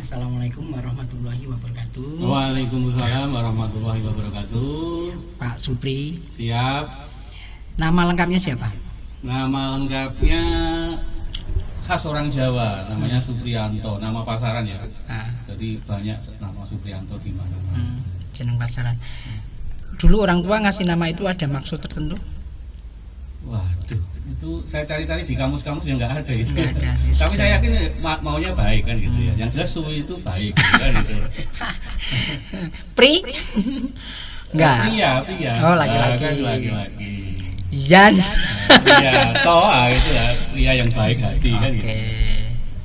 Assalamualaikum warahmatullahi wabarakatuh. Waalaikumsalam warahmatullahi wabarakatuh. Pak Supri. Siap. Nama lengkapnya siapa? Nama lengkapnya khas orang Jawa, namanya Supriyanto. Nama pasaran ya. Jadi banyak nama Supriyanto di mana-mana. Jeneng pasaran. Dulu orang tua ngasih nama itu ada maksud tertentu? Waduh, itu saya cari-cari di kamus-kamus yang nggak ada itu. Nggak ada. Tapi saya yakin maunya baik kan gitu ya. Yang jelas Su itu baik kan gitu. Pri? Enggak. Pria. Oh, laki-laki. Kan laki-laki. Jan. Pria, toa itu ya, pria yang baik hati kan gitu. Oke.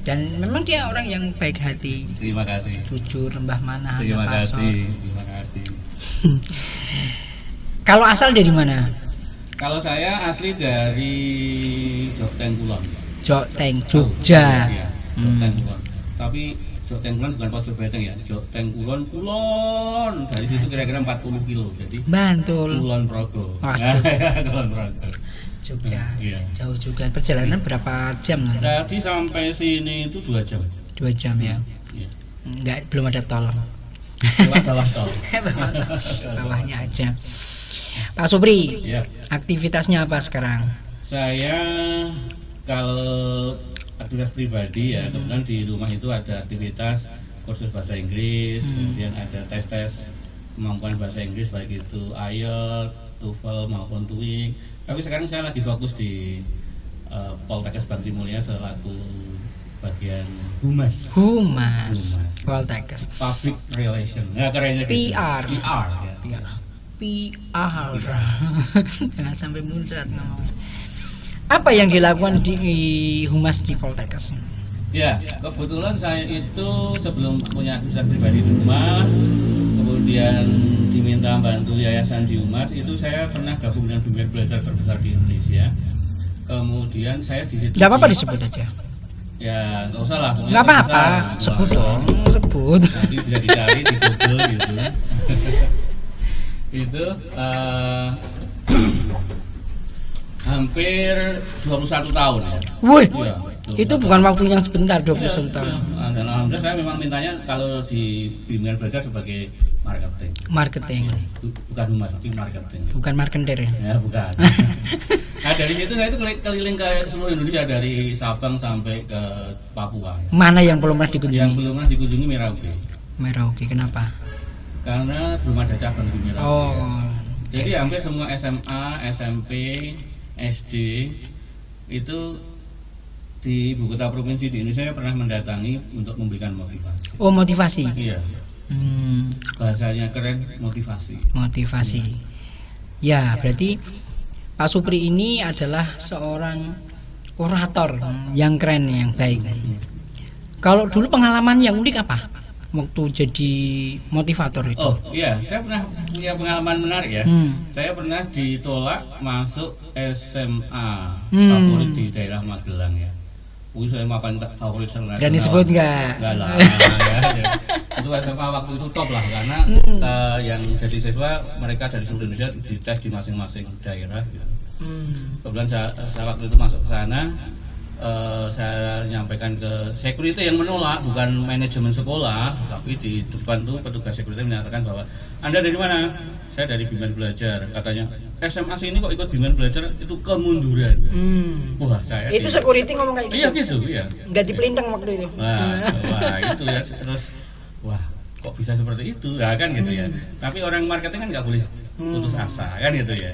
Dan memang dia orang yang baik hati. Terima kasih. Jujur, lembah mana, Terima pasor. kasih. Kalau asal dari mana? Kalau saya asli dari Jokteng Kulon. Jokteng, Jogja. Iya, Jokteng Kulon. Tapi Jokteng Kulon bukan Pojok Beteng ya. Jokteng Kulon. Dari situ kira-kira 40 kilo. Jadi Bantul. Kulon Progo. Waduh. Kulon Progo. Jogja. Iya. Jauh juga. Perjalanan berapa jam? Tadi sampai sini itu 2 jam. 2 jam ya. Iya. Enggak, belum ada tol. Bawah tol. Bawahnya aja. Pak Supri, Iya. aktivitasnya apa sekarang? Saya kalau aktivitas pribadi ya, kebetulan di rumah itu ada aktivitas kursus bahasa Inggris, kemudian ada tes kemampuan bahasa Inggris baik itu IELTS, TOEFL maupun TOEIC. Tapi sekarang saya lagi fokus di Poltekkes Bakti Mulia selaku bagian humas. Poltekkes. Public Relation. Nah, kerennya gitu. PR. Ya. PR. Jangan sampai muncrat ngomong. Apa yang dilakukan di humas di Poltekkes? Ya, kebetulan saya itu sebelum punya aktivitas pribadi di rumah, kemudian diminta bantu yayasan di humas, itu saya pernah gabung dengan bimbingan belajar terbesar di Indonesia. Kemudian saya di situ. Nggak apa-apa disebut aja. Ya, nggak usah lah. Nggak apa-apa, sebut dong, sebut. Nanti bisa dicari di Google gitu. Itu hampir 21 tahun ya. Wih, Ya, itu bukan waktu yang sebentar, 21 tahun. Dan alhamdulillah saya memang mintanya kalau di bimbingan belajar sebagai Marketing, bukan humas tapi marketing. bukan marketer ya. Ya bukan. Nah dari situ saya itu keliling ke seluruh Indonesia dari Sabang sampai ke Papua. Mana yang belum pernah Yang dikunjungi? belum pernah dikunjungi Merauke. Merauke, kenapa? Karena belum ada cabang di Merauke. Oh, Jadi hampir semua SMA, SMP, SD itu di ibu kota provinsi di Indonesia saya pernah mendatangi untuk memberikan motivasi. oh motivasi. Iya. Bahasanya keren, motivasi. Motivasi. Ya, berarti Pak Supri ini adalah seorang orator yang keren, yang baik. Kalau dulu pengalaman yang unik apa? Waktu jadi motivator itu. Oh iya, saya pernah punya pengalaman menarik ya. Saya pernah ditolak masuk SMA favorit di daerah Magelang ya. Saya makan favorit nasional. Dan disebut nggak? Nggak lah. Ya. Itu SMA waktu itu top lah karena yang jadi siswa mereka dari seluruh Indonesia dites di masing-masing daerah. Gitu. Kebetulan saya waktu itu masuk ke sana. Saya nyampaikan ke security yang menolak, bukan manajemen sekolah, tapi di depan tuh petugas security menyatakan bahwa Anda dari mana? Saya dari bimbingan belajar. Katanya SMA sini kok ikut bimbingan belajar, itu kemunduran. Wah saya Itu security ngomong kayak gitu. Iya gitu ya. Nggak dipelintang waktu itu. Wah itu ya terus wah kok bisa seperti itu ya kan gitu ya. Tapi orang marketing kan nggak boleh putus asa kan gitu ya.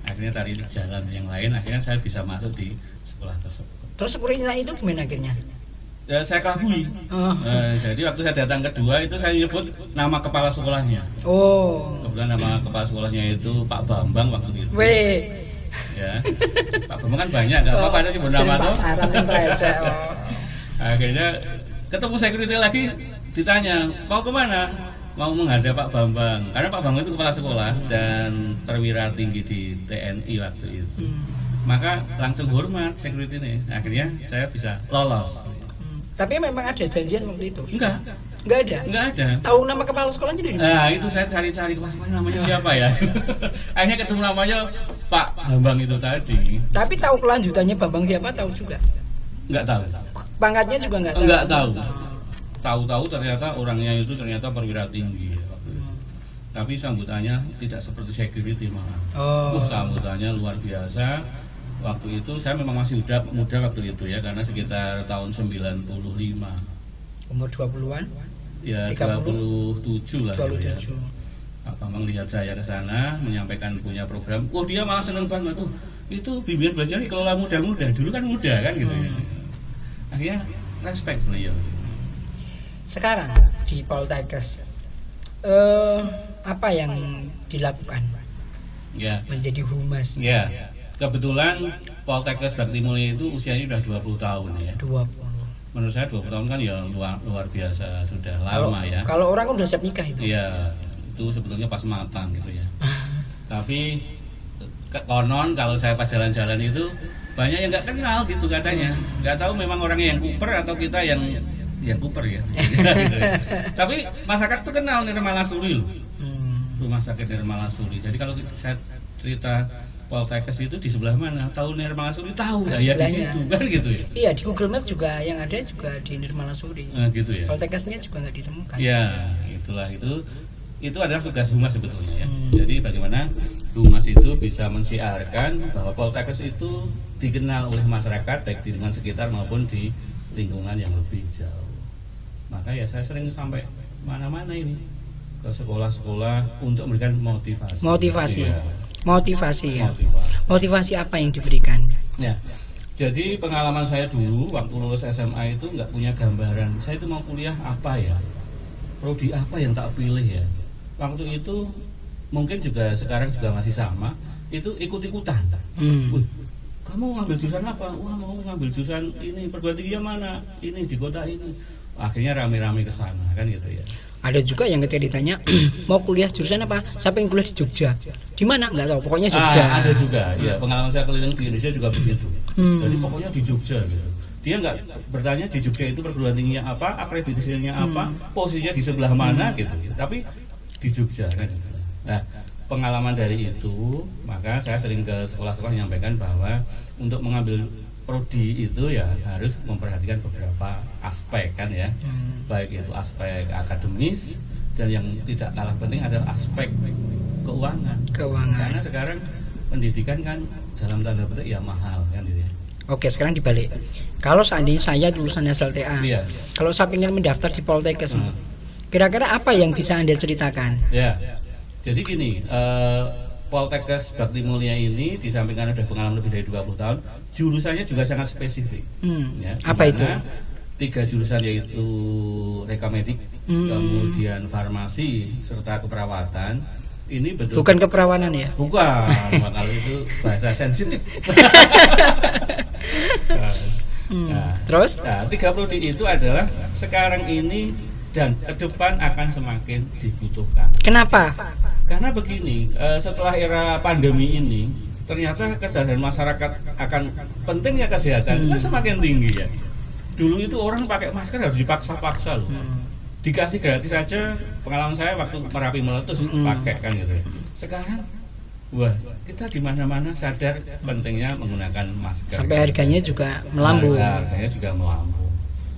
Akhirnya cari jalan yang lain, akhirnya saya bisa masuk di sekolah tersebut. Terus security itu gimana akhirnya? Ya, saya kelabui. Jadi waktu saya datang kedua itu saya nyebut nama kepala sekolahnya. Oh. Kebetulan nama kepala sekolahnya itu Pak Bambang waktu itu. Weh. Ya. Pak Bambang kan banyak, nggak apa-apa aja nyebut nama tuh. Akhirnya ketemu security lagi, ditanya mau kemana? Mau menghadap Pak Bambang. Karena Pak Bambang itu kepala sekolah dan perwira tinggi di TNI waktu itu. Maka langsung hormat security ini. Akhirnya saya bisa lolos. Tapi memang ada janjian waktu itu? Enggak ada. Tahu nama kepala sekolahnya dari mana? Nah, itu saya cari-cari kepala sekolahnya namanya siapa ya. Akhirnya ketemu namanya Pak Bambang itu tadi. Tapi tahu kelanjutannya Bambang siapa tahu juga? Enggak tahu. Pangkatnya juga enggak tahu. Enggak tahu. tahu-tahu ternyata orangnya itu ternyata perwira tinggi ya, waktu itu. Tapi sambutannya tidak seperti security malah. Sambutannya luar biasa. Waktu itu saya memang masih muda waktu itu ya, karena sekitar tahun 95. Umur 20-an? Ya 30? 27 lah 27. gitu ya. Pak Bambang lihat saya ke sana menyampaikan punya program. Dia malah seneng banget tuh. Itu bimbingan belajar dikelola muda-muda. Dulu kan muda kan gitu ya. Akhirnya respect beliau. Sekarang di Poltekkes apa yang dilakukan? Ya. Menjadi humas. Ya. Kebetulan Poltekkes Bakti Mulia itu usianya sudah 20 tahun ya. 20. Menurut saya 20 tahun kan ya luar biasa, sudah lama ya. Kalau orang kan udah siap nikah itu. Iya, itu sebetulnya pas matang gitu ya. Tapi konon kalau saya pas jalan-jalan itu banyak yang nggak kenal gitu katanya. Nggak tahu memang orangnya yang kuper atau kita yang kuper ya. Gitu ya. Tapi masyarakat tuh kenal Nirmala Suri loh. Rumah sakit Nirmala Suri. Jadi kalau saya cerita Poltekkes itu di sebelah mana? Tahu Nirmala Suri? Tahu lah ya, di situ kan gitu ya. Iya, di Google Maps juga yang ada juga di Nirmala Suri. Gitu ya. Poltekkesnya juga nggak ditemukan. Ya, itulah itu adalah tugas humas sebetulnya ya. Jadi bagaimana humas itu bisa mensiarkan bahwa Poltekkes itu dikenal oleh masyarakat baik di lingkungan sekitar maupun di lingkungan yang lebih jauh. Maka ya saya sering sampai mana-mana ini ke sekolah-sekolah untuk memberikan motivasi. Ya. Motivasi apa yang diberikan? Ya. Jadi pengalaman saya dulu waktu lulus SMA itu nggak punya gambaran. Saya itu mau kuliah apa ya? Prodi apa yang tak pilih ya? Waktu itu mungkin juga sekarang juga masih sama. Itu ikut-ikutan. Wih, kamu ngambil jurusan apa? Wah, mau ngambil jurusan ini, perguruan tinggi yang mana? Ini di kota ini. Akhirnya rame-rame ke sana kan gitu ya. Ada juga yang ketika ditanya mau kuliah jurusan apa? Siapa yang kuliah di Jogja? Di mana? Enggak tahu, pokoknya Jogja. Ada juga. Ya, pengalaman saya keliling di Indonesia juga begitu. Jadi pokoknya di Jogja gitu. Dia nggak bertanya di Jogja itu perguruan tingginya apa, akreditasinya apa, posisinya di sebelah mana gitu. Tapi di Jogja kan. Nah, pengalaman dari itu, maka saya sering ke sekolah-sekolah menyampaikan bahwa untuk mengambil prodi itu ya harus memperhatikan beberapa aspek kan ya. Baik itu aspek akademis dan yang tidak kalah penting adalah aspek keuangan. Karena sekarang pendidikan kan dalam tanda petik ya mahal kan gitu ya. Oke, sekarang dibalik. Kalau seandainya saya lulusan SLTA, kalau saya ingin mendaftar di Poltekkes, kira-kira apa yang bisa Anda ceritakan? Ya, jadi gini, Poltekkes Bakti Mulia ini di samping ada pengalaman lebih dari 20 tahun, jurusannya juga sangat spesifik. Ya, apa itu? 3 jurusan yaitu rekamedik, kemudian farmasi, serta keperawatan. Ini betul. Bukan keperawanan ya? Bukan, kalau itu bahasa sensitif. Terus? 3 prodi itu adalah sekarang ini dan ke depan akan semakin dibutuhkan. Kenapa? Karena begini, setelah era pandemi ini, ternyata kesadaran masyarakat akan pentingnya kesehatan kan semakin tinggi ya. Dulu itu orang pakai masker harus dipaksa-paksa loh. Dikasih gratis saja, pengalaman saya waktu Merapi meletus pakai kan gitu ya. Sekarang, wah kita di mana-mana sadar pentingnya menggunakan masker. Sampai harganya juga melambung. Harganya juga melambung.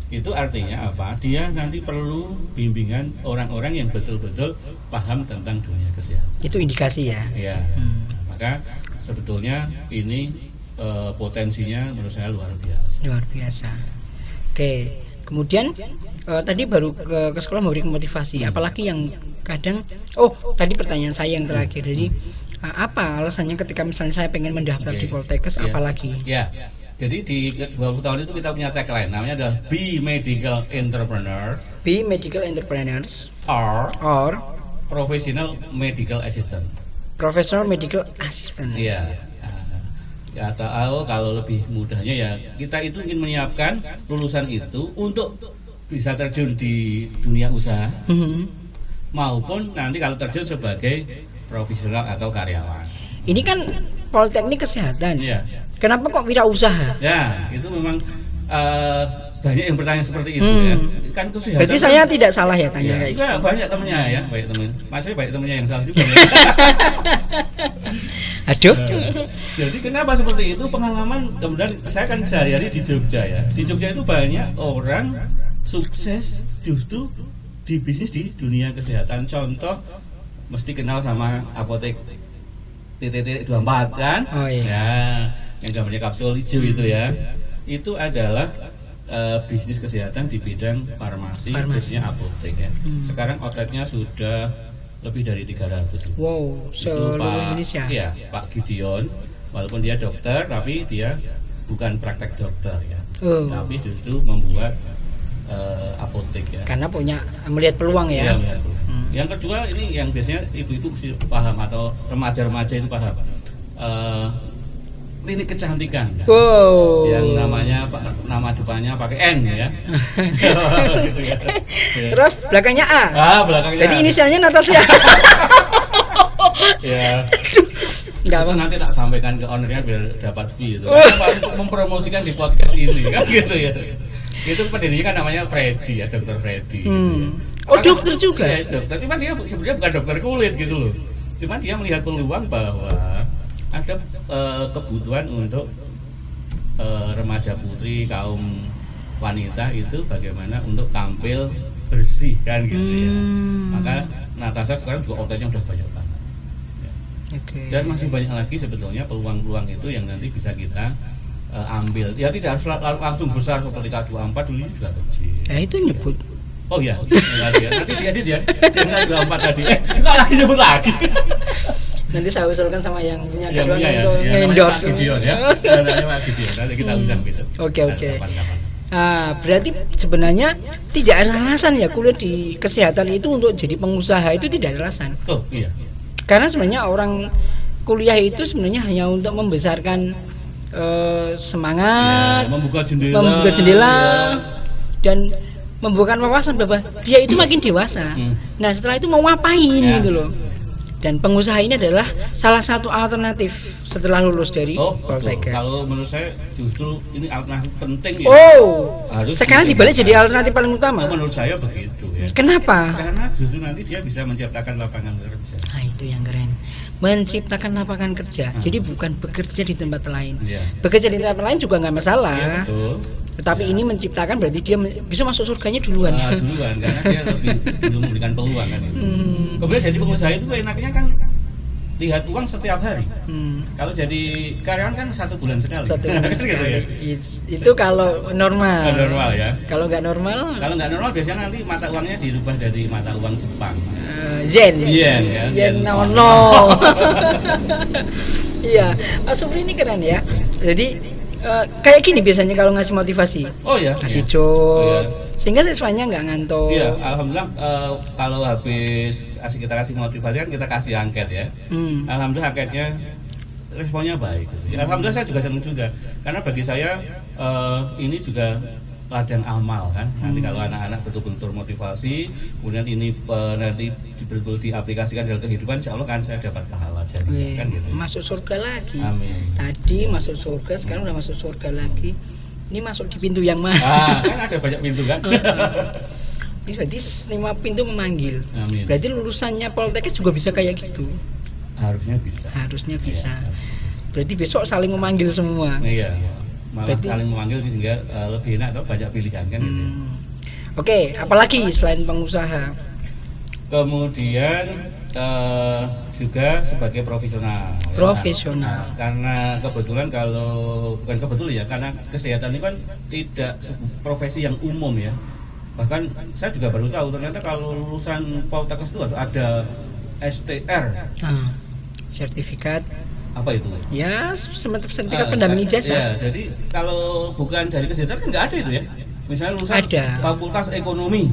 Itu artinya apa? Dia nanti perlu bimbingan orang-orang yang betul-betul paham tentang dunia kesehatan. Itu indikasi ya. Ya. Maka sebetulnya ini potensinya menurut saya luar biasa. Luar biasa. Oke. Kemudian tadi baru ke sekolah memberikan motivasi. Apalagi yang kadang, tadi pertanyaan saya yang terakhir. Jadi apa alasannya ketika misalnya saya pengen mendaftar di Poltekkes, apalagi? Ya. Jadi di 20 tahun itu kita punya tagline, namanya adalah Be Medical Entrepreneurs. Be Medical Entrepreneurs or Professional Medical Assistant. Professional Medical Assistant. Iya. Atau kalau lebih mudahnya ya kita itu ingin menyiapkan lulusan itu untuk bisa terjun di dunia usaha maupun nanti kalau terjun sebagai profesional atau karyawan. Ini kan Politeknik Kesehatan. Ya. Kenapa kok wirausaha? Ya, itu memang banyak yang bertanya seperti itu ya. Kan kesehatan. Berarti saya tidak salah ya tanya kayak gitu. Banyak temennya ya, banyak temen. Masih banyak temennya yang salah juga. Ya. Aduh. Jadi kenapa seperti itu? Pengalaman kemudian saya kan sehari-hari di Jogja ya. Di Jogja itu banyak orang sukses justru di bisnis di dunia kesehatan. Contoh mesti kenal sama apotek TTT24 kan? Oh iya. Ya, yang gambarnya kapsul hijau itu ya. Itu adalah bisnis kesehatan di bidang farmasi. Khususnya apotek ya. Sekarang outletnya sudah lebih dari 300. Wow, Itu seluruh Pak, Indonesia. Iya, Pak Gideon. Walaupun dia dokter, tapi dia bukan praktek dokter ya. Oh. Tapi justru membuat apotek ya. Karena punya melihat peluang ya. Iya, melihat peluang. Yang kedua ini yang biasanya ibu-ibu mesti paham atau remaja-remaja itu paham. Klinik kecantikan. Wow. Yang namanya nama depannya pakai N ya. Gitu ya. Terus belakangnya A. Belakangnya. Jadi inisialnya Natasha. Ya. Enggak Itu apa. nanti tak sampaikan ke ownernya biar dapat fee itu. Untuk mempromosikan di podcast ini kan gitu ya. Itu pendirinya kan namanya Freddy ya, Dokter Freddy. Gitu ya. Oh, dokter juga. Ya, dokter. Cuma dia sebenarnya bukan dokter kulit gitu loh. Cuma dia melihat peluang bahwa ada kebutuhan untuk remaja putri, kaum wanita itu bagaimana untuk tampil bersih kan gitu ya. Maka Natasha sekarang juga outletnya udah banyak banget. Ya. Oke. Dan masih banyak lagi sebetulnya peluang-peluang itu yang nanti bisa kita ambil. Ya tidak harus langsung besar seperti K24 dulu juga kecil. Itu nyebut. Oh ya, nanti dia K24 tadi. Kok lagi nyebut lagi? Nanti saya usulkan sama yang punya Yang kedua punya ya, untuk yang endorse. namanya Pak Gideon ya. Namanya Pak Gideon. Nanti kita undang besok. Oke. Kapan-kapan. Berarti sebenarnya tidak ada alasan ya kuliah di kesehatan itu untuk jadi pengusaha, itu tidak ada alasan. Oh iya. Karena sebenarnya orang kuliah itu sebenarnya hanya untuk membesarkan semangat, Ya, membuka jendela jendela, ya. dan membuka wawasan bahwa dia itu makin dewasa. Nah setelah itu mau ngapain Ya. gitu loh. Dan pengusaha ini adalah salah satu alternatif setelah lulus dari Poltekkes. Kalau menurut saya justru ini alternatif penting ya. Harus Sekarang dibalik jadi alternatif paling utama. Menurut saya begitu ya. Kenapa? Karena justru nanti dia bisa menciptakan lapangan kerja. Nah itu yang keren, menciptakan lapangan kerja. Jadi bukan bekerja di tempat lain. Iya. Bekerja di tempat lain juga nggak masalah. Iya betul. Tetapi ini menciptakan berarti dia bisa masuk surganya duluan. Duluan karena dia lebih belum memberikan peluang kan itu. Kemudian jadi pengusaha itu enaknya kan lihat uang setiap hari. Kalau jadi karyawan kan 1 bulan sekali. 1 bulan Gitu sekali. ya. Itu kalau normal. Normal ya. Kalau nggak normal, Kalau nggak normal biasanya nanti mata uangnya dirubah dari mata uang Jepang. yen. Yen ya. Yen no. Iya, Pak Supri ini keren ya. Jadi kayak gini biasanya kalau ngasih motivasi. Oh ya. Kasih iya. job. Oh, iya. Sehingga siswanya nggak ngantuk. Iya, alhamdulillah kalau habis kita kasih motivasi kan kita kasih angket ya. Alhamdulillah angketnya responnya baik. Ya, alhamdulillah saya juga senang juga karena bagi saya ini juga ladang amal kan. Nanti kalau anak-anak betul-betul motivasi, kemudian ini nanti betul-betul diaplikasikan dalam kehidupan, insya Allah kan saya dapat pahala jadinya kan gitu. Masuk surga lagi. Amin. Tadi masuk surga, sekarang udah masuk surga lagi. Ini masuk di pintu yang mana? Kan ada banyak pintu kan. Ini berarti 5 pintu memanggil. Amin. Berarti lulusannya Poltekkes juga bisa kayak gitu. Harusnya bisa. Harusnya bisa. Iya. Berarti besok saling memanggil semua. Iya. Malah Berarti- saling memanggil sehingga lebih enak atau banyak pilihan kan gitu. Oke, apalagi selain pengusaha? Kemudian juga sebagai profesional. ya. Profesional. Nah, karena kebetulan bukan kebetulan ya, karena kesehatan ini kan tidak profesi yang umum ya. Bahkan saya juga baru tahu ternyata kalau lulusan Poltekkes itu harus ada STR. Sertifikat. Apa itu? Ya, sertifikat pendamping ijazah. Ya, jadi kalau bukan dari kesehatan kan nggak ada itu ya. Misalnya lulusan Ada. Fakultas Ekonomi.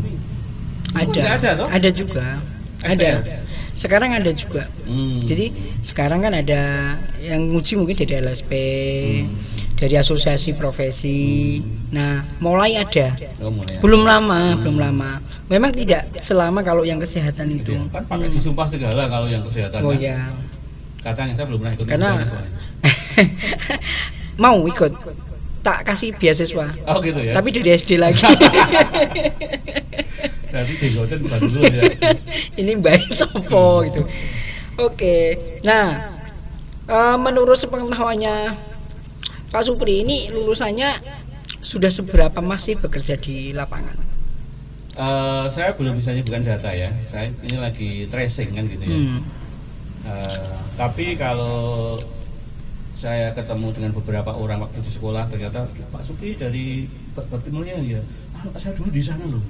Nggak ada toh? Ada juga. Ada. Sekarang ada juga. Jadi sekarang kan ada yang nguji mungkin dari LSP, dari asosiasi profesi. Nah, mulai ada. Belum lama. Memang tidak selama kalau yang kesehatan itu. Kan pakai disumpah segala kalau yang kesehatan. Oh kan? ya. Katanya saya belum pernah ikut. Karena soalnya. mau ikut tak kasih beasiswa. Oh gitu ya. Tapi dari SD lagi. Berarti jenggoten bukan dulu ya. Ini baik sopo gitu. Oke. Nah, menurut sepengetahuannya Pak Supri ini lulusannya sudah seberapa masih bekerja di lapangan? Saya belum bisa nyebutkan data ya. Saya ini lagi tracing kan gitu ya. Tapi kalau saya ketemu dengan beberapa orang waktu di sekolah, ternyata Pak Supri dari Bakti Mulia ya. Saya dulu di sana loh.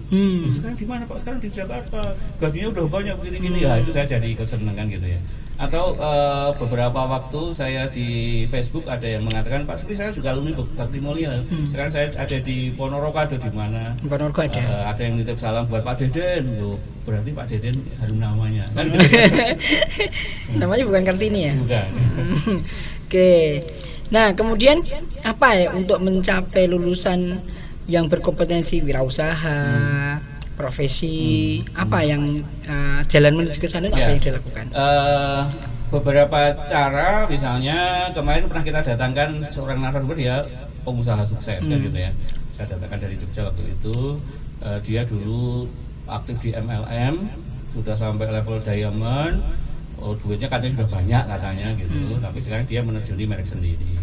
Sekarang di mana Pak? Sekarang di Jakarta. Gajinya udah banyak begini-gini ya. Itu saya jadi ikut seneng kan gitu ya. Atau beberapa waktu saya di Facebook ada yang mengatakan Pak Supri saya juga alumni Bakti Mulia. Sekarang saya ada di Ponorogo atau di mana? Ponorogo ada. Ada yang nitip salam buat Pak Deden. Loh, berarti Pak Deden harum namanya. Kan? Namanya bukan Kartini ya? Bukan. Oke. Nah, kemudian apa ya untuk mencapai lulusan yang berkompetensi wirausaha, profesi, apa yang jalan menuju ke sana itu apa yang dilakukan? Beberapa cara, misalnya kemarin pernah kita datangkan seorang narasumber dia pengusaha sukses kan gitu ya. Saya datangkan dari Jogja waktu itu. Dia dulu aktif di MLM, sudah sampai level diamond. Oh, duitnya katanya sudah banyak katanya gitu. Tapi sekarang dia menerjuni merek sendiri.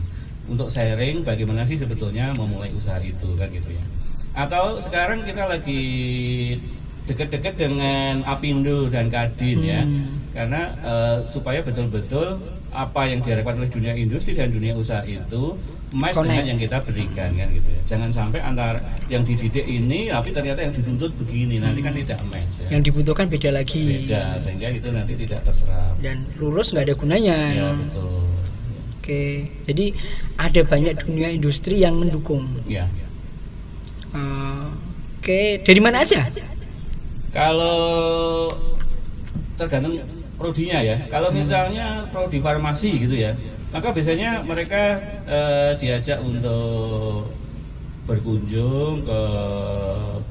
Untuk sharing bagaimana sih sebetulnya memulai usaha itu kan gitu ya. Atau sekarang kita lagi dekat-dekat dengan Apindo dan Kadin ya. Karena supaya betul-betul apa yang diharapkan oleh dunia industri dan dunia usaha itu match dengan yang kita berikan kan gitu ya. Jangan sampai antara yang dididik ini tapi ternyata yang dituntut begini, nanti kan tidak match ya. Yang dibutuhkan beda lagi. Beda, sehingga itu nanti tidak terserap. Dan lulus nggak ada gunanya. Ya betul. Oke, jadi ada banyak dunia industri yang mendukung. Ya. Oke, dari mana aja? Kalau tergantung prodinya ya. Kalau misalnya prodi farmasi gitu ya, maka biasanya mereka diajak untuk berkunjung ke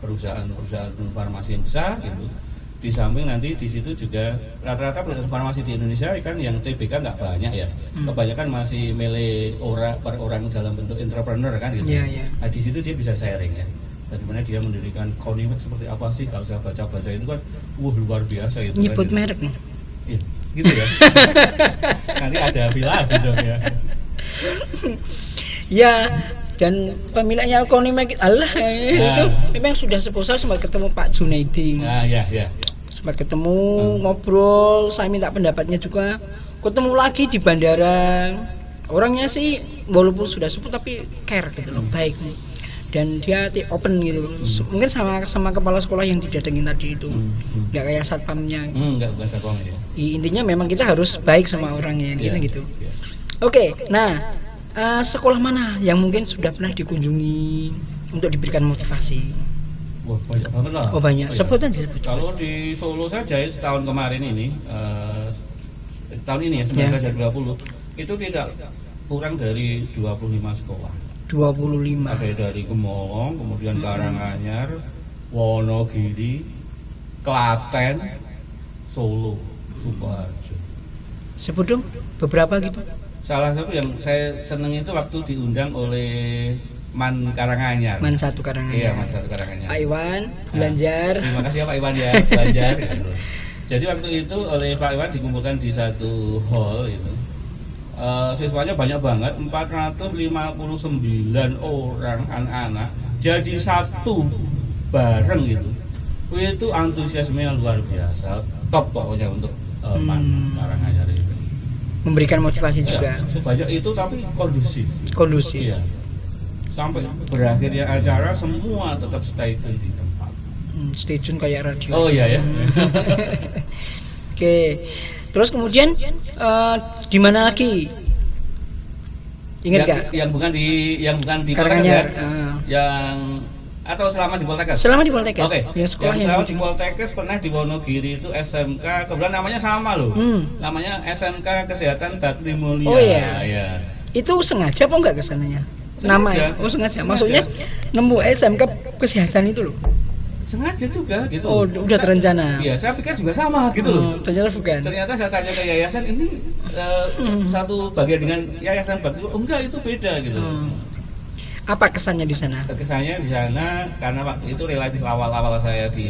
perusahaan-perusahaan farmasi yang besar gitu. Di samping nanti di situ juga rata-rata perusahaan farmasi di Indonesia kan yang TBK nggak banyak ya, kebanyakan masih milik orang per orang dalam bentuk entrepreneur kan gitu. Nah di situ dia bisa sharing ya, bagaimana dia mendirikan Konimed seperti apa sih. Kalau saya baca itu kan luar biasa itu. Nyebut kan, merek nih. Iya, gitu ya. Nanti ada lagi dong ya. Ya, dan pemiliknya Konimed itu memang sudah seputar, sempat ketemu Pak Junaidi. Ya. Sempat ketemu, ngobrol, saya minta pendapatnya juga. Ketemu lagi di bandara. Orangnya sih walaupun sudah sepuh tapi care gitu loh, baik. Dan dia open gitu. Mungkin sama kepala sekolah yang didatengin tadi itu. Enggak kayak satpamnya. Enggak bukan satpam ya. Intinya memang kita harus baik sama orangnya gitu. Oke, nah sekolah mana yang mungkin sudah pernah dikunjungi untuk diberikan motivasi? Wah, banyak banget lah. Oh banyak, sebutan sih. Kalau di Solo saja tahun kemarin ini, tahun ini ya 1920 itu tidak kurang dari 25 sekolah. 25. Ada dari Gemolong, kemudian Karanganyar, Wonogiri, Klaten, Solo, Sukoharjo. Sebut dong beberapa gitu. Salah satu yang saya seneng itu waktu diundang oleh Man Karanganyar. Man 1 Karanganyar. Iya, Man 1 Karanganyar. Pak Iwan, Belanjar. Terima kasih ya Pak Iwan ya, Belanjar. Gitu. Jadi waktu itu oleh Pak Iwan dikumpulkan di satu hall itu. Siswanya banyak banget, 459 orang anak-anak jadi satu bareng gitu. Itu antusiasmenya luar biasa, top pokoknya untuk Man Karanganyar itu. Memberikan motivasi juga. Sebanyak itu tapi kondusif. Kondusif. Iya. Sampai berakhirnya acara semua tetap stay tune di tempat. Stay tune kayak radio. Oh iya ya. Oke. Terus kemudian di mana lagi? Ingat nggak? Yang bukan di Karanganyar. Yang atau selama di Poltekkes? Selama di Poltekkes. Oke. Yang sekolah yang selama di Poltekkes pernah di Wonogiri itu SMK, kebetulan namanya sama loh. Namanya SMK Kesehatan Bakti Mulia. Oh iya. Ya. Itu sengaja apa enggak kesananya? Nama sengaja. Maksudnya nemu SMK kesehatan itu loh. Sengaja juga gitu. Oh, udah terencana. Iya, saya pikir juga sama gitu loh. Ternyata bukan. Ternyata saya tanya ke yayasan ini satu bagian dengan yayasan Bakti. Oh, enggak, itu beda gitu. Apa kesannya di sana? Kesannya di sana karena waktu itu relatif awal-awal saya di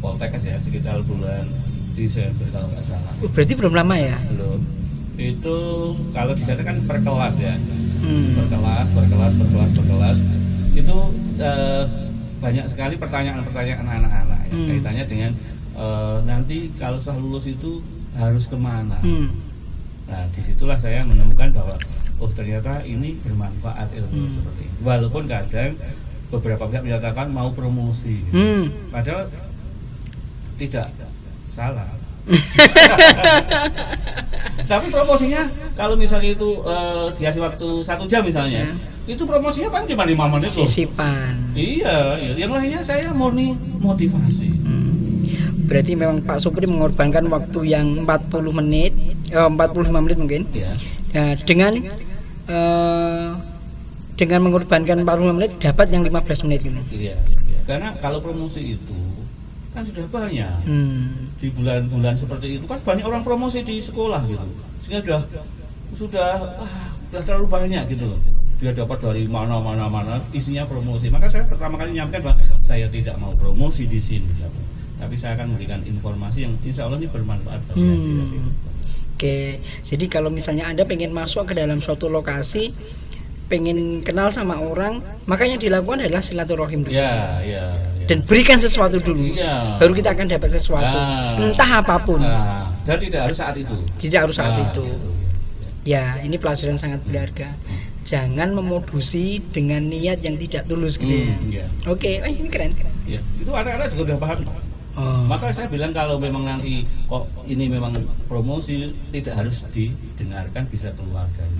Poltekkes ya, sekitar bulan Desember kalau nggak salah. Berarti belum lama ya? Belum. Itu kalau di sana kan per kelas ya. Per kelas. Itu banyak sekali pertanyaan-pertanyaan anak-anak yang kaitannya dengan nanti kalau setelah lulus itu harus kemana. Nah disitulah saya menemukan bahwa ternyata ini bermanfaat ilmu seperti ini. Walaupun kadang beberapa pihak menyatakan mau promosi, padahal tidak salah. Tapi promosinya kalau misalnya itu dikasih waktu 1 jam misalnya, itu promosinya paling cuma 5 menit loh. Sisipan. Iya, yang lainnya saya murni motivasi. Berarti memang Pak Supri mengorbankan waktu yang 45 menit mungkin. Iya. Nah, dengan mengorbankan 45 menit dapat yang 15 menit gitu. Iya. Karena kalau promosi itu kan sudah banyak. Di bulan-bulan seperti itu kan banyak orang promosi di sekolah gitu. Sehingga sudah terlalu banyak gitu loh. Dia dapat dari mana isinya promosi. Maka saya pertama kali nyampaikan bahwa saya tidak mau promosi di sini, tapi saya akan memberikan informasi yang insya Allah ini bermanfaat bagi Oke, jadi kalau misalnya Anda pengen masuk ke dalam suatu lokasi, pengen kenal sama orang, maka yang dilakukan adalah silaturahim dulu. Ya. Dan berikan sesuatu dulu. Iya. Baru kita akan dapat sesuatu. Entah apapun. Dan tidak harus saat itu. Tidak harus saat itu. Gitu. Ya, ini pelajaran sangat berharga. Jangan memodusi dengan niat yang tidak tulus gitu ya. Iya. Oke, ini keren. Ya, itu anak-anak juga sudah paham. Maka saya bilang kalau memang nanti kok ini memang promosi tidak harus didengarkan, bisa keluar dari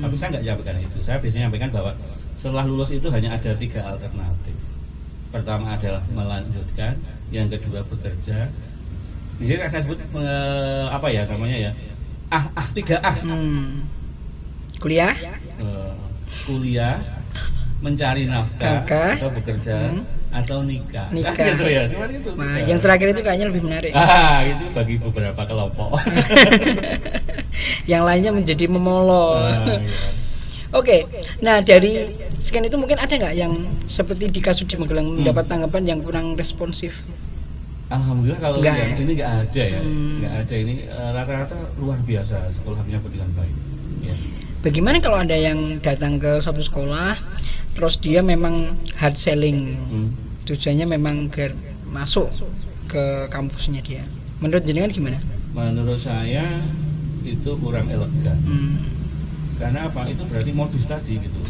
Tapi saya nggak nyampaikan itu. Saya biasanya nyampaikan bahwa setelah lulus itu hanya ada 3 alternatif. Pertama adalah melanjutkan, yang kedua bekerja. Di sini saya sebut apa ya namanya ya? 3A. Kuliah, mencari nafkah, atau bekerja, atau nikah. Gitu ya. Cuman itu. Nah, yang terakhir itu kayaknya lebih menarik. Itu bagi beberapa kelompok. Yang lainnya menjadi memolol. Iya. Oke, nah dari sekian itu mungkin ada nggak yang seperti di kasus di Magelang mendapat tanggapan yang kurang responsif? Alhamdulillah kalau yang ya? ini nggak ada ya, nggak ada ini rata-rata luar biasa sekolahnya dengan baik. Ya. Bagaimana kalau ada yang datang ke suatu sekolah, terus dia memang hard selling, tujuannya memang agar masuk ke kampusnya dia. Menurut jenengan gimana? Menurut saya itu kurang elegan. Karena apa? Itu berarti modus tadi gitu.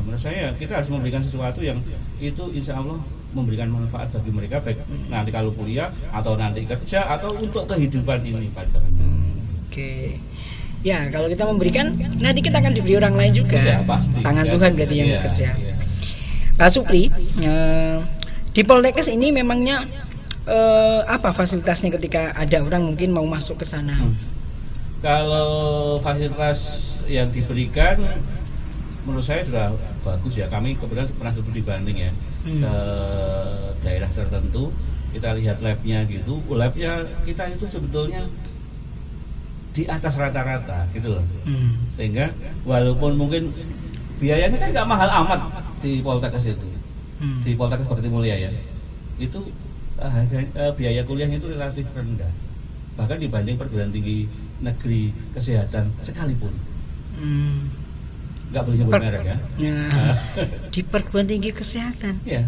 Menurut saya kita harus memberikan sesuatu yang itu insya Allah memberikan manfaat bagi mereka, baik nanti kalau kuliah atau nanti kerja atau untuk kehidupan ini pada. Oke. Ya, kalau kita memberikan, nanti kita akan diberi orang lain juga. Ya, pasti, Tangan kan? Tuhan berarti yang bekerja. Pak Supri, di Poltekkes ini memangnya apa fasilitasnya ketika ada orang mungkin mau masuk ke sana? Kalau fasilitas yang diberikan, menurut saya sudah bagus ya. Kami kebetulan pernah studi banding ya ke daerah tertentu. Kita lihat labnya gitu. Labnya kita itu sebetulnya di atas rata-rata gitu loh. Sehingga walaupun mungkin biayanya kan nggak mahal amat di Poltekkes itu. Di Poltekkes Bakti Mulia ya. Itu biaya kuliahnya itu relatif rendah. Bahkan dibanding perguruan tinggi negeri kesehatan sekalipun. Nggak boleh nyebut merek ya. Di perguruan tinggi kesehatan. Ya.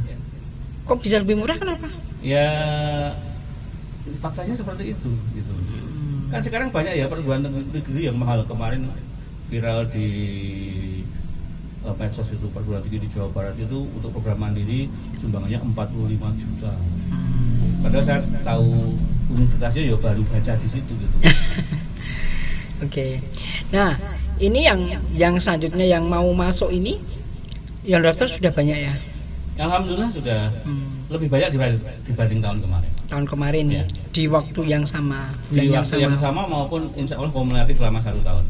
Kok bisa lebih murah, kenapa? Ya faktanya seperti itu gitu. Kan sekarang banyak ya perguruan negeri yang mahal. Kemarin viral di medsos itu, perguruan tinggi di Jawa Barat itu untuk program mandiri sumbangannya 45 juta. Padahal saya tahu universitasnya ya baru baca di situ gitu. Oke. Nah, ini yang selanjutnya yang mau masuk ini yang daftar sudah banyak ya? Alhamdulillah sudah lebih banyak dibanding tahun kemarin. Tahun kemarin ya. Di waktu yang sama, di waktu yang sama maupun insya Allah kumulatif selama 1 tahun.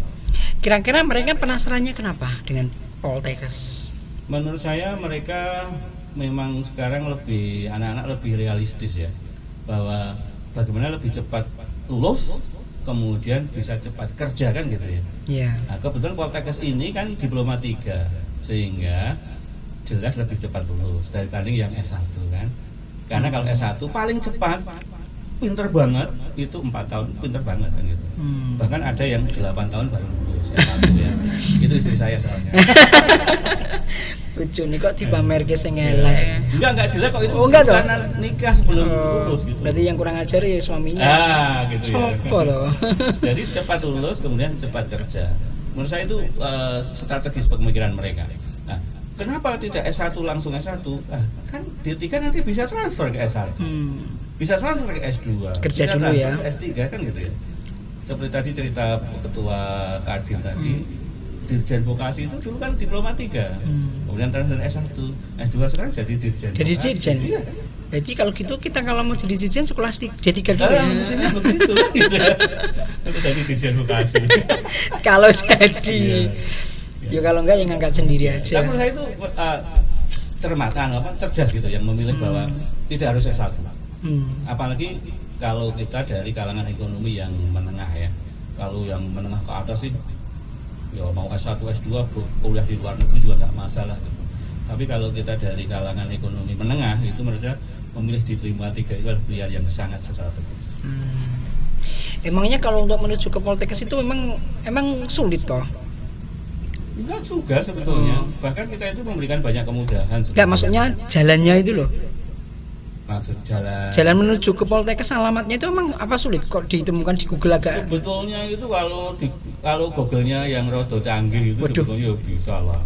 Kira-kira mereka penasarannya kenapa dengan Poltekkes? Menurut saya mereka memang sekarang anak-anak lebih realistis ya, bahwa bagaimana lebih cepat lulus kemudian bisa cepat kerja kan gitu ya. Iya. Nah, kebetulan Poltekkes ini kan diploma 3 sehingga jelas lebih cepat lulus dibanding yang S1 kan. Karena kalau S1 paling cepat pinter banget itu 4 tahun, pinter banget kan gitu. Bahkan ada yang 8 tahun baru lulus S1 ya. Itu istri saya soalnya. Bojone kok dipamerke sing elek. Enggak jelek kok itu. Oh, enggak toh? Karena nikah sebelum lulus gitu. Berarti yang kurang ajar ya suaminya. Gitu ya. Sopo toh? Jadi cepat lulus kemudian cepat kerja. Menurut saya itu strategis pemikiran mereka. Nah, kenapa tidak S1 langsung S1? Kan D3 nanti bisa transfer ke S1. Bisa transfer ke S2. Kerja bisa dulu ya. ke S3 kan gitu ya. Seperti tadi cerita ketua Kadin tadi, Dirjen Vokasi itu dulu kan diploma 3. Kemudian transfer S1, S2 sekarang jadi dirjen. Jadi vokasi. dirjen. Iya. Berarti kalau gitu kita kalau mau jadi dirjen sekolah D3 dulu ya. Mestinya begitu kan gitu ya. Itu dari dirjen vokasi. Kalau jadi. Iya. Ya kalau enggak yang ngangkat sendiri aja. Tapi saya itu cerdas gitu yang memilih bahwa tidak harus S1. Apalagi kalau kita dari kalangan ekonomi yang menengah ya. Kalau yang menengah ke atas sih ya mau S1, S2 kuliah di luar negeri juga nggak masalah gitu. Tapi kalau kita dari kalangan ekonomi menengah itu mereka memilih diploma 3 itu adalah pilihan yang sangat strategis. Emangnya kalau untuk menuju ke Poltekkes itu emang sulit toh? Enggak juga sebetulnya. Bahkan kita itu memberikan banyak kemudahan. Enggak, maksudnya jalannya itu loh. Maksud Jalan menuju ke Poltekkes alamatnya itu emang apa sulit kok ditemukan di Google agak? Sebetulnya itu kalau Google-nya yang rada canggih itu sebetulnya bisa lah.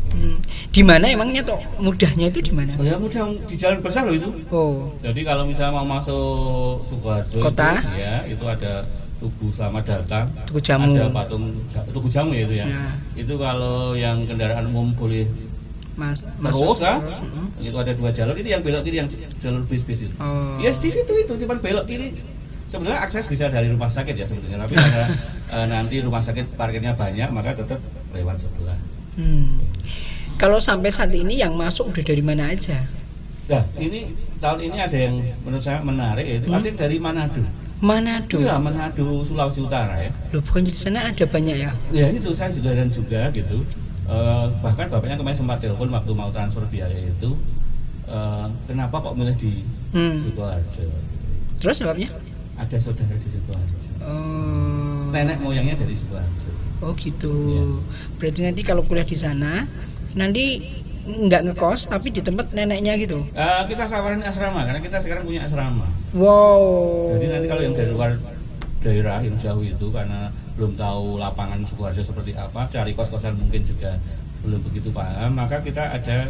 Di mana emangnya toh mudahnya itu di mana? Oh ya mudah di Jalan Besar loh itu. Oh. Jadi kalau misalnya mau masuk Sukoharjo Kota? itu ada Tugu Selamat Datang, Tugu Jamu. ada patung Tugu Jamu ya itu ya. Itu kalau yang kendaraan umum boleh terus kan? Itu ada 2 jalur, ini yang belok kiri yang jalur bis-bis itu. Yes, di situ itu cuma belok kiri. Sebenarnya akses bisa dari rumah sakit ya sebetulnya, tapi karena nanti rumah sakit parkirnya banyak, maka tetap lewat sebelah. Kalau sampai saat ini yang masuk udah dari mana aja? Nah, ini tahun ini ada yang menurut saya menarik yaitu ada yang dari Manado. Manado? Iya, Manado, Sulawesi Utara ya. Loh, bukan di sana ada banyak ya? Ya itu saya juga dan juga gitu. Bahkan bapaknya kemarin sempat telepon waktu mau transfer biaya itu, kenapa kok milih di Sukoharjo? Terus sebabnya? Ada saudara di Sukoharjo. Nenek moyangnya dari Sukoharjo. Oh gitu. Ya. Berarti nanti kalau kuliah di sana, nanti nggak ngekos tapi di tempat neneknya gitu. Kita sawarin asrama karena kita sekarang punya asrama. Wow. Jadi nanti kalau yang dari luar daerah yang jauh itu karena belum tahu lapangan Sukoharjo seperti apa, cari kos-kosan mungkin juga belum begitu paham, maka kita ada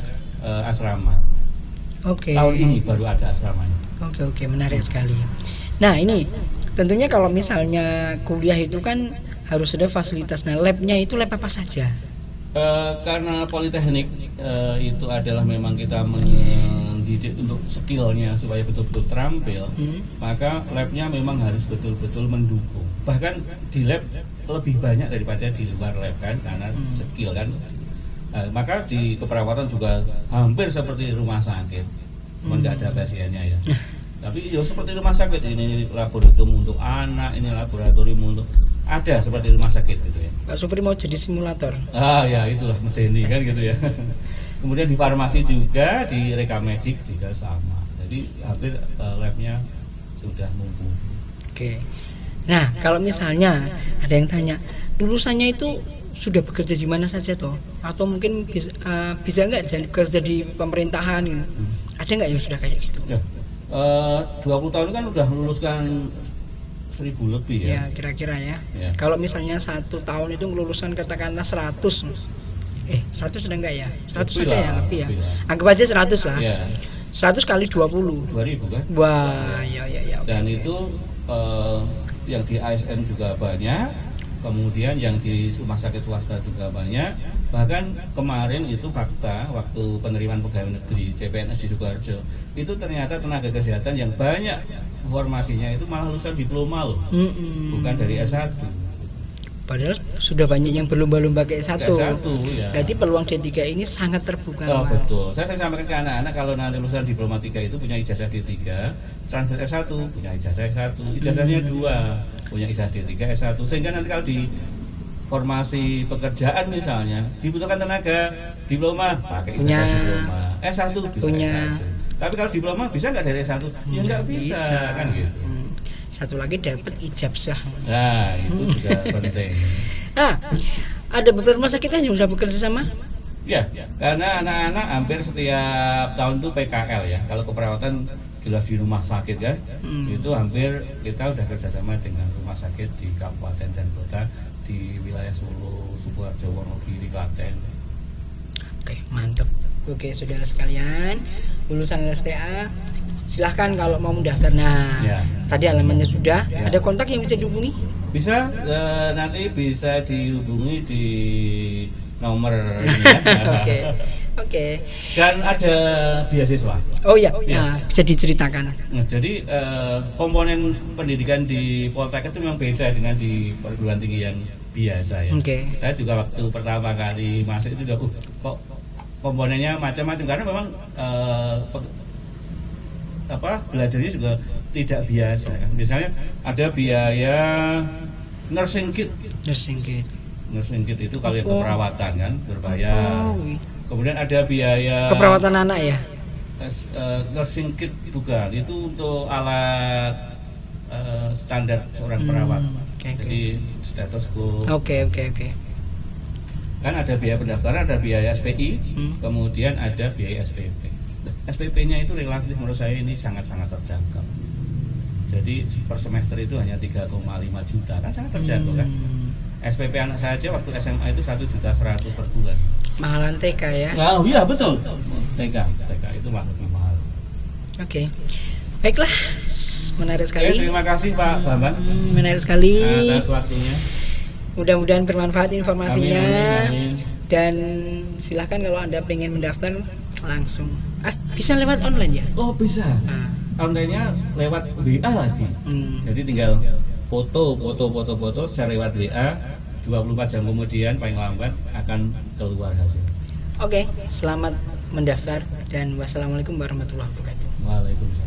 asrama. Oke. Tahun ini baru ada asramanya. Oke, menarik sekali. Nah ini tentunya kalau misalnya kuliah itu kan harus ada fasilitas. Nah labnya itu lab apa saja? Karena politeknik itu adalah memang kita mendidik untuk skillnya supaya betul-betul terampil, maka labnya memang harus betul-betul mendukung. Bahkan di lab lebih banyak daripada di luar lab kan, karena skill kan. Maka di keperawatan juga hampir seperti rumah sakit, cuma nggak ada pasiennya ya. Tapi ya seperti rumah sakit, ini laboratorium untuk anak, ini laboratorium untuk ada seperti rumah sakit gitu ya. Pak Supri mau jadi simulator. Ya itulah medeni kan gitu ya. Kemudian di farmasi juga, di rekamedik juga sama. Jadi hampir labnya sudah mumpuni. Oke. Nah kalau misalnya ada yang tanya, lulusannya itu sudah bekerja di mana saja toh? Atau mungkin bisa nggak kerja di pemerintahan? Ada nggak yang sudah kayak gitu? Ya. 20 tahun kan udah meluluskan 1000 lebih ya. Ya kira-kira ya. Kalau misalnya 1 tahun itu lulusan katakanlah 100. 100 ada enggak ya? 100 ada ya lebih ya. Anggap aja 100 lah. Ya. 100 kali 20. 2000 kan? Wah, ya. Dan itu yang di ASN juga banyak. Kemudian yang di rumah sakit swasta juga banyak. Bahkan kemarin itu fakta waktu penerimaan pegawai negeri CPNS di Sukoharjo itu ternyata tenaga kesehatan yang banyak formasinya itu malah lulusan diploma loh, bukan dari S1. Padahal sudah banyak yang berlomba-lomba ke S1. Ya. Berarti peluang D3 ini sangat terbuka. Betul. Saya sampaikan ke anak-anak kalau nanti lulusan diploma 3 itu punya ijazah D3, transfer S1 punya ijazah S1, ijazahnya 2 punya ijazah D3 S1, sehingga nanti kalau di formasi pekerjaan misalnya dibutuhkan tenaga diploma pakai ijazah diploma, S1 bisa punya. S1. Tapi kalau diploma bisa nggak dari S1? Ya nggak bisa kan gitu. Satu lagi dapat ijazah. Nah itu juga penting. Nah ada beberapa rumah sakit yang sudah bekerja sama. Ya, karena anak-anak hampir setiap tahun itu PKL ya. Kalau keperawatan jelas di rumah sakit kan, itu hampir kita udah kerjasama dengan rumah sakit di kabupaten dan kota di wilayah Solo, Sukoharjo, Wonogiri, Klaten. Oke, mantap. Oke, saudara sekalian, lulusan LSTA silahkan kalau mau mendaftar. Nah, Ya. tadi alamannya sudah. Ya. Ada kontak yang bisa dihubungi? Bisa nanti bisa dihubungi di nomor ini ya. Oke, oke. Dan ada beasiswa. Oh ya, Ya. nah, bisa diceritakan. Nah, jadi komponen pendidikan di Poltekkes itu memang beda dengan di perguruan tinggi yang biasa ya. Oke. Saya juga waktu pertama kali masuk itu juga kok komponennya macam-macam karena memang belajarnya juga tidak biasa. Misalnya ada biaya nursing kit. Nursing kit. Nursing kit itu kalau yang Oh. keperawatan kan berbayar. Oh, iya. Kemudian ada biaya Keperawatan anak ya? nursing kit bukan, itu untuk alat standar seorang perawat. oke. Jadi stetoskop. Oke. Kan ada biaya pendaftaran, ada biaya SPI, kemudian ada biaya SPP. SPP-nya itu relatif menurut saya ini sangat-sangat terjangkau. Jadi per semester itu hanya 3,5 juta, kan sangat terjangkau kan. SPP anak saya aja waktu SMA itu 1.100.000 per bulan. Mahalan TK ya? Oh iya betul. TK itu malah lebih mahal. Oke. Baiklah, menarik sekali. Terima kasih Pak Bambang Menarik sekali. atas waktunya. Mudah-mudahan bermanfaat informasinya. Amin. Dan silahkan kalau Anda pengen mendaftar langsung. Bisa lewat online ya? Oh bisa. Nah, Online-nya lewat WA lagi. Jadi tinggal foto secara lewat WA. 24 jam kemudian paling lambat akan keluar hasil. Oke, selamat mendaftar dan wassalamualaikum warahmatullahi wabarakatuh. Waalaikumsalam.